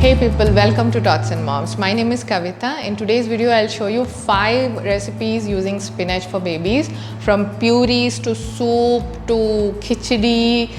Hey people, welcome to Tots and Moms. My name is Kavita. In today's video, I'll show you 5 recipes using spinach for babies, from purees to soup to khichdi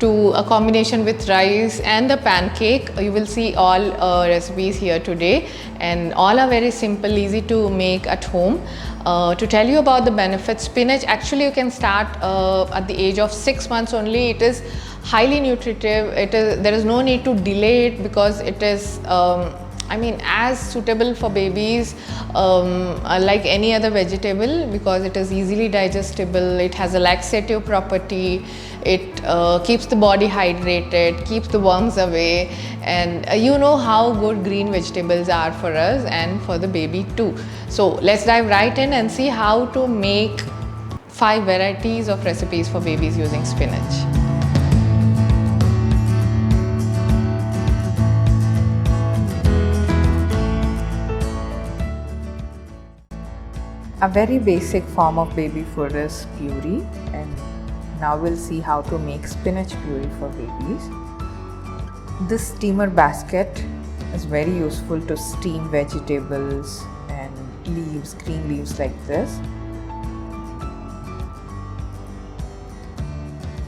to a combination with rice and the pancake. You will see all recipes here today, and all are very simple, easy to make at home. To tell you about the benefits, spinach actually you can start at the age of 6 months only. It is highly nutritive. There is no need to delay it because it is as suitable for babies like any other vegetable, because it is easily digestible. It has a laxative property. It keeps the body hydrated, keeps the worms away, and you know how good green vegetables are for us and for the baby too. So let's dive right in and see how to make 5 varieties of recipes for babies using spinach. A very basic form of baby food is puree, and now we'll see how to make spinach puree for babies. This steamer basket is very useful to steam vegetables and leaves, green leaves like this.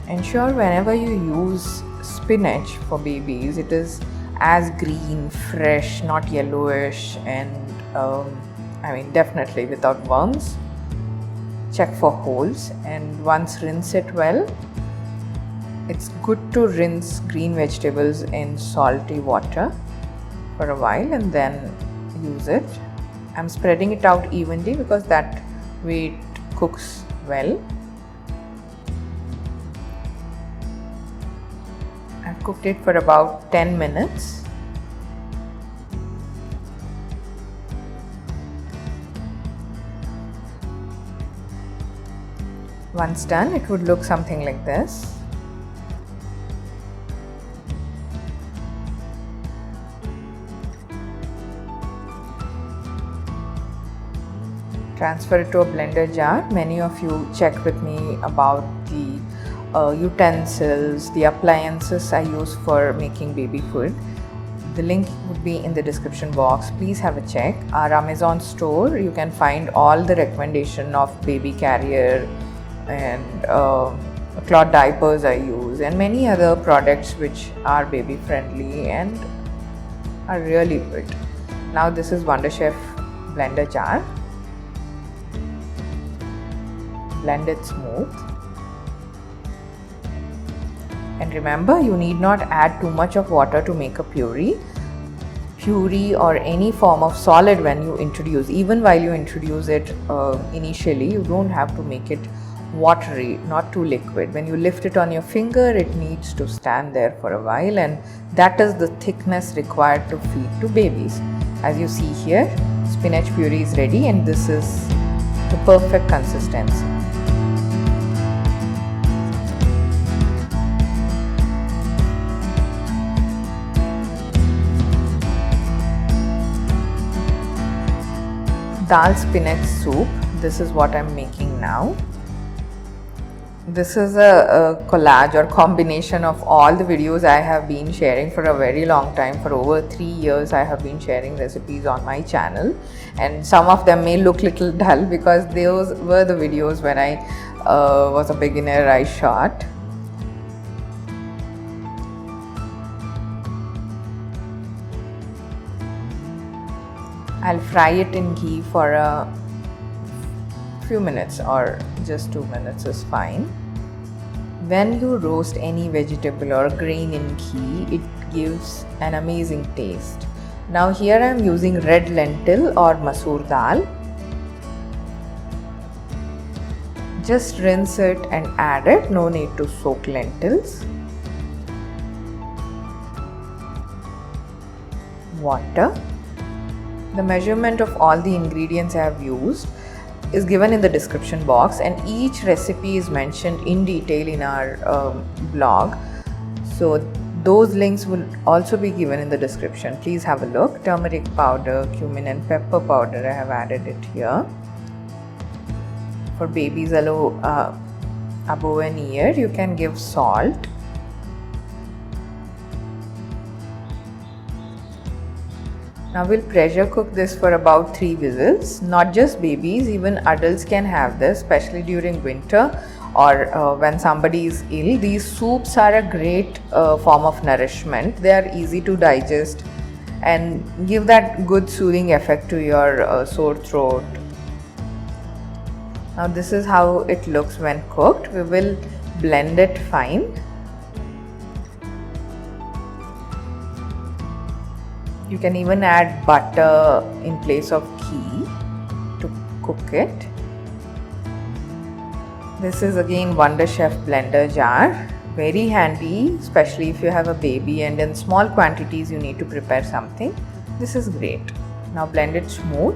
Ensure whenever you use spinach for babies, it is as green, fresh, not yellowish, and definitely without worms. Check for holes, and once rinse it well. It's good to rinse green vegetables in salty water for a while and then use it. I'm spreading it out evenly because that way it cooks well. I've cooked it for about 10 minutes. Once done, it would look something like this. Transfer it to a blender jar. Many of you check with me about the utensils, the appliances I use for making baby food. The link would be in the description box. Please have a check. Our Amazon store, you can find all the recommendation of baby carrier and cloth diapers I use, and many other products which are baby friendly and are really good. Now this is Wonder Chef blender jar. Blend it smooth. And remember, you need not add too much of water to make a puree. Puree or any form of solid, when you introduce, even while you introduce it initially, you don't have to make it watery, not too liquid. When you lift it on your finger, it needs to stand there for a while, and that is the thickness required to feed to babies. As you see here, spinach puree is ready, and this is the perfect consistency. Dal spinach soup, this is what I'm making now. This is a collage or combination of all the videos I have been sharing for a very long time. For over 3 years I have been sharing recipes on my channel, and some of them may look little dull because those were the videos when I was a beginner I shot. I'll fry it in ghee for a few minutes, or just 2 minutes is fine. When you roast any vegetable or grain in ghee, it gives an amazing taste. Now here I am using red lentil or Masoor Dal. Just rinse it and add it, no need to soak lentils. Water. The measurement of all the ingredients I have used is given in the description box, and each recipe is mentioned in detail in our blog. So those links will also be given in the description. Please have a look. Turmeric powder, cumin and pepper powder, I have added it here. For babies above an year, you can give salt. Now we'll pressure cook this for about 3 whistles. Not just babies, even adults can have this, especially during winter or when somebody is ill. These soups are a great form of nourishment. They are easy to digest and give that good soothing effect to your sore throat. Now this is how it looks when cooked. We will blend it fine. You can even add butter in place of ghee to cook it. This is again Wonder Chef blender jar. Very handy, especially if you have a baby and in small quantities you need to prepare something. This is great. Now blend it smooth.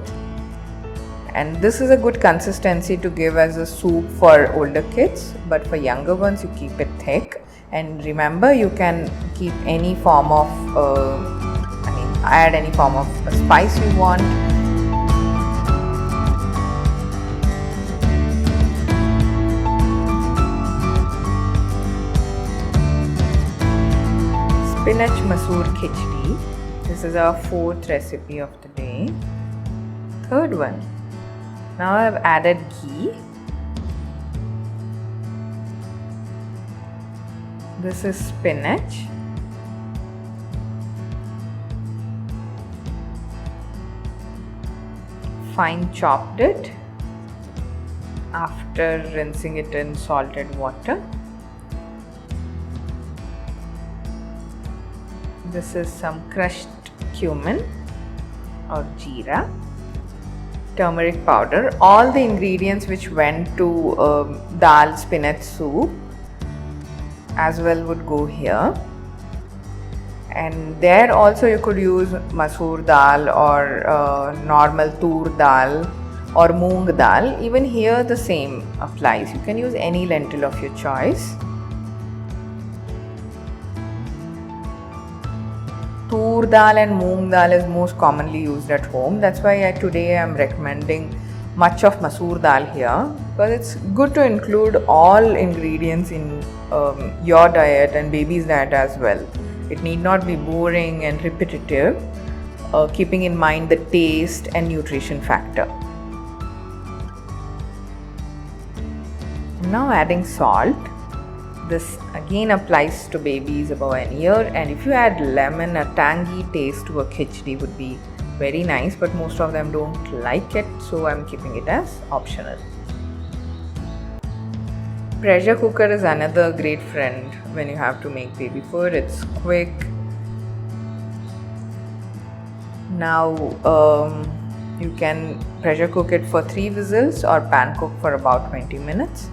And this is a good consistency to give as a soup for older kids, but for younger ones you keep it thick. And remember, you can keep any form of add any form of spice you want. Spinach Masoor Khichdi. This is our 4th recipe of the day. 3rd one. Now I have added ghee. This is spinach. Fine chopped it after rinsing it in salted water. This is some crushed cumin or jeera. Turmeric powder. All the ingredients which went to dal spinach soup as well would go here. And there also you could use Masoor Dal or normal Tur Dal or Moong Dal. Even here the same applies. You can use any lentil of your choice. Tur Dal and Moong Dal is most commonly used at home. That's why today I am recommending much of Masoor Dal here, because it's good to include all ingredients in your diet and baby's diet as well. It need not be boring and repetitive, keeping in mind the taste and nutrition factor. Now adding salt. This again applies to babies above an year, and if you add lemon, a tangy taste to a khichdi would be very nice, but most of them don't like it, so I'm keeping it as optional. Pressure cooker is another great friend when you have to make baby food. It's quick. Now you can pressure cook it for 3 whistles or pan cook for about 20 minutes.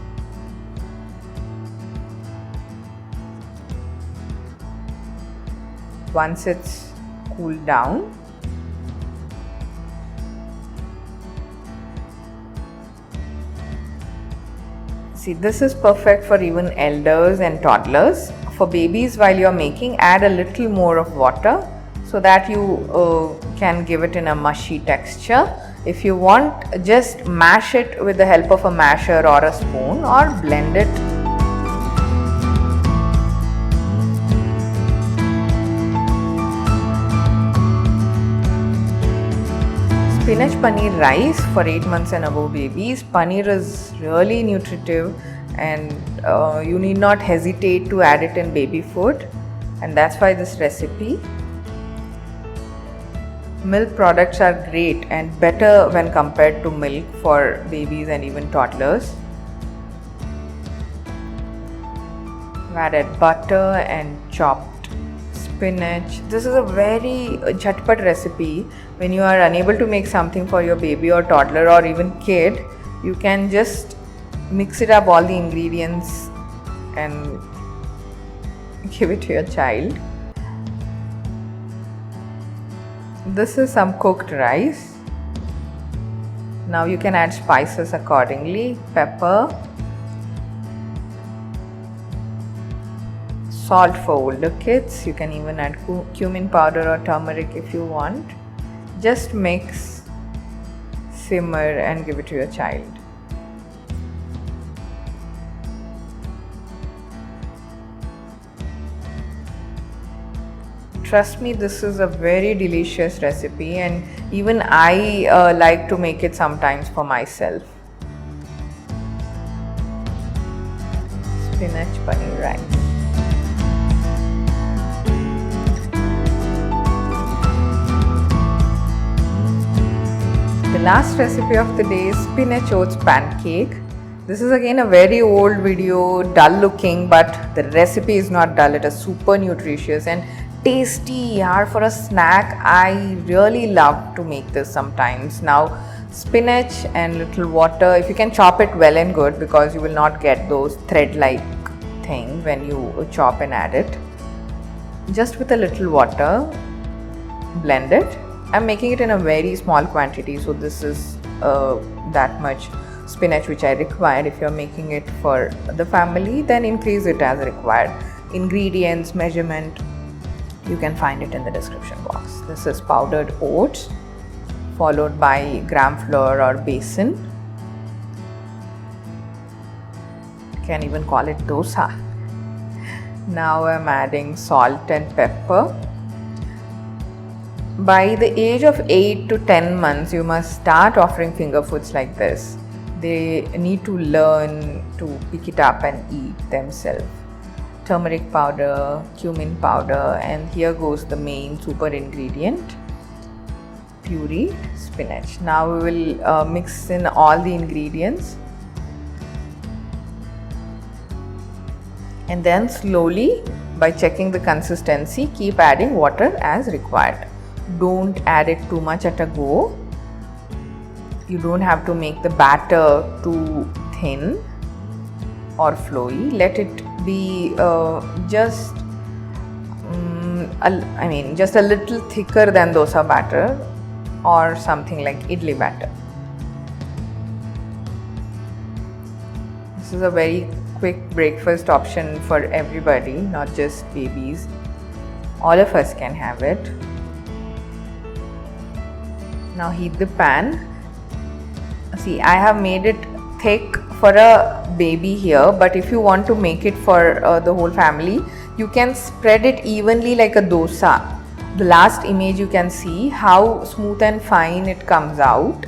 Once it's cooled down, see, this is perfect for even elders and toddlers. For babies, while you're making, add a little more of water so that you can give it in a mushy texture. If you want, just mash it with the help of a masher or a spoon, or blend it. Spinach paneer rice for 8 months and above babies. Paneer is really nutritive, and you need not hesitate to add it in baby food, and that's why this recipe. Milk products are great and better when compared to milk for babies and even toddlers. I've added butter and chopped spinach. This is a very jhatpat recipe. When you are unable to make something for your baby or toddler or even kid, you can just mix it up all the ingredients and give it to your child. This is some cooked rice. Now you can add spices accordingly. Pepper, salt for older kids. You can even add cumin powder or turmeric if you want. Just mix, simmer and give it to your child. Trust me, this is a very delicious recipe, and even I like to make it sometimes for myself. Spinach paneer rice. The last recipe of the day is spinach oats pancake. This is again a very old video, dull looking, but the recipe is not dull. It is super nutritious and tasty. For a snack, I really love to make this sometimes. Now, spinach and little water. If you can chop it well and good, because you will not get those thread-like thing when you chop and add it. Just with a little water, blend it. I'm making it in a very small quantity, so this is that much spinach which I required. If you're making it for the family, then increase it as required. Ingredients, measurement, you can find it in the description box. This is powdered oats followed by gram flour or besan. You can even call it dosa. Now I'm adding salt and pepper. By the age of 8 to 10 months, you must start offering finger foods like this. They need to learn to pick it up and eat themselves. Turmeric powder, cumin powder, and here goes the main super ingredient, pureed spinach. Now we will mix in all the ingredients and then slowly, by checking the consistency, keep adding water as required. Don't add it too much at a go. You don't have to make the batter too thin or flowy. Let it be just a little thicker than dosa batter or something like idli batter. This is a very quick breakfast option for everybody, not just babies. All of us can have it. Now heat the pan. See, I have made it thick for a baby here, but if you want to make it for the whole family, you can spread it evenly like a dosa. The last image you can see how smooth and fine it comes out.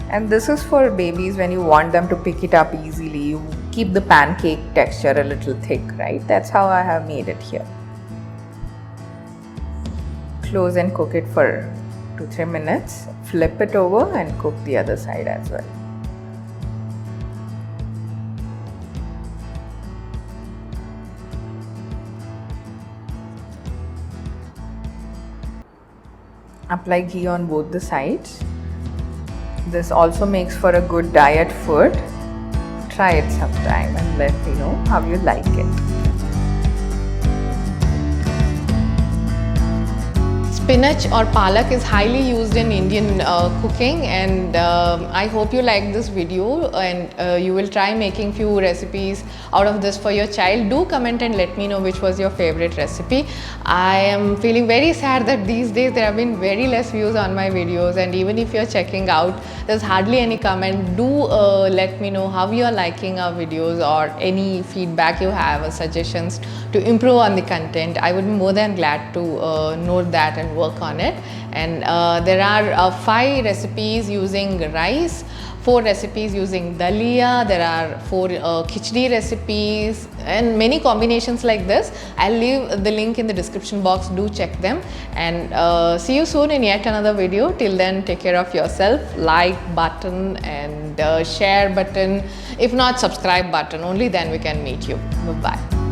And this is for babies when you want them to pick it up easily. You keep the pancake texture a little thick, right? That's how I have made it here. Close and cook it for 2-3 minutes. Flip it over and cook the other side as well. Apply ghee on both the sides. This also makes for a good diet food. Try it sometime and let me know how you like it. Spinach or palak is highly used in Indian cooking, and I hope you like this video and you will try making few recipes out of this for your child. Do comment and let me know which was your favorite recipe. I am feeling very sad that these days there have been very less views on my videos, and even if you're checking out, there's hardly any comment. Do let me know how you are liking our videos or any feedback you have or suggestions to improve on the content. I would be more than glad to note that and work on it. And there are 5 recipes using rice, 4 recipes using dalia, there are 4 khichdi recipes and many combinations like this. I'll leave the link in the description box. Do check them, and see you soon in yet another video. Till then, take care of yourself. Like button and share button, if not subscribe button, only then we can meet you. Bye bye.